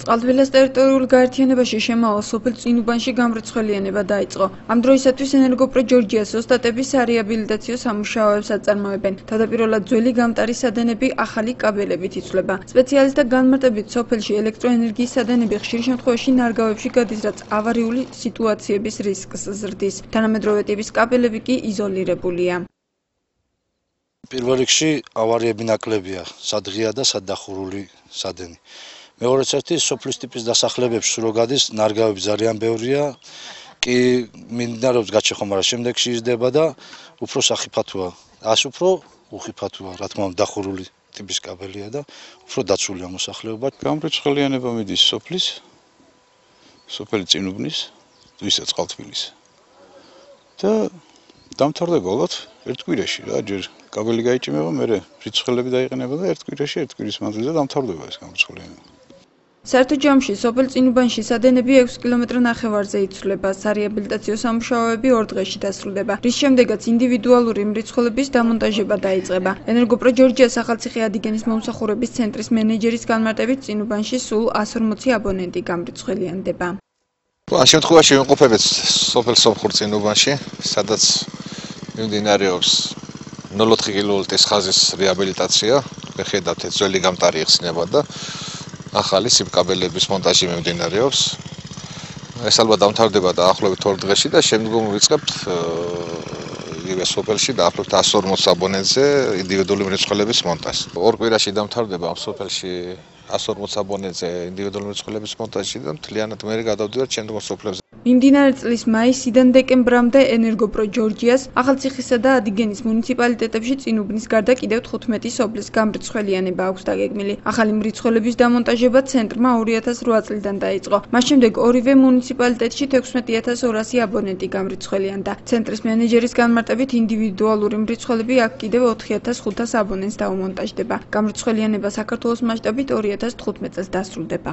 წყალთბილას ტერიტორიულ გაერთიანებაში შემავალ სოფელ წინუბანში გამრიცხველიანება დაიწყო. ამ დროისათვის ენერგოპრო ჯორჯიას ოსტატების სარეაბილიტაციო სამუშაოებს აწარმოებენ. თავდაპირველად ძველი გამტარის სადენები ახალი კაბელებით იცვლება. სპეციალისტთა განმარტებით სოფელში ელექტროენერგიის სადენები ხშირ შემთხვევაში ნარგავებში გადის, რაც ავარიული სიტუაციების რისკს ზრდის. თანამედროვე ტიპის კაბელები კი იზოლირებულია. პირველ რიგში ავარიები ნაკლებია, სად ღია და სად დახურული სადენი. მეორეც ერთი სოფლის ტიპის დასახლებებში სულ გადის, ნარგავები ძალიან ბევრია, კი მიმდინარეობს გაჩეხომა, შემდეგში იზრდება და უფრო სახიფათოა. ას უფრო უხიფათოა, რა თქმა უნდა, დახურული ტიპის კაბელია და უფრო დაცულია მოსახლეობა. გამრიცხველიანება მიდის სოფელი წინუბნის, ვისაც წყალთბილის. და დამთავრდება ალბათ ერთ კვირაში რა, ჯერ კაბელი გაიჭიმება, მერე რიცხველები დაიყენება და ერთ კვირის მანძილზე დამთავრდება ეს გამრიცხველიანება. საერთო ჯამში სოფელ წინუბანში სადენები 6 კილომეტრ-ნახევარზე იცვლება. სარეაბილიტაციო სამუშაოები 2 დღეში დასრულდება, რის შემდეგაც ინდივიდუალური მრიცხველების დამონტაჟება დაიწყება. ენერგოპრო ჯორჯიას ახალციხე ადიგენის მომსახურების ცენტრის მენეჯერის განმარტებით წინუბანში სულ 140 აბონენტი გამრიცხველიანდება. ამ შემთხვევაში ვიმყოფებით სოფელ სომხურ წინუბანში, სადაც მიმდინარეობს 0,4 კილოვოლტის ხაზის რეაბილიტაცია. ხედავთ, ძველი გამტარი იხსნება და ახალი სიბკაბელების მონტაჟი მიმდინარეობს. ეს ალბათ დამთავრდება დაახლოებით 2 დღეში და შემდგომ ვიწყებთ იგივე სოფელში დაახლოებით 140 აბონენტზე ინდივიდუალური მრიცხველების მონტაჟს. 2 კვირაში დამთავრდება ამ სოფელში 140 აბონენტზე ინდივიდუალური მრიცხველების მონტაჟი და მთლიანად მერე გადავდივართ შემდგომ სოფლებზე. მიმდინარე წლის მაისიდან დეკემბრამდე ენერგოპრო ჯორჯიას, ახალციხისა და ადიგენის მუნიციპალიტეტებში წინუბნის გარდა კიდევ 15 სოფლის გამრიცხველიანება აქვს დაგეგმილი. ახალი მრიცხველების დამონტაჟება ცენტრმა 2008 წლიდან დაიწყო. მას შემდეგ ორივე მუნიციპალიტეტში 16200 აბონენტი გამრიცხველიანდა. ცენტრის მენეჯერის განმარტებით ინდივიდუალური მრიცხველები აქ კიდევ 4500 აბონენტს დაუმონტაჟდება. გამრიცხველიანება საქართველოს მასშტაბით 2015 წელს დასრულდება.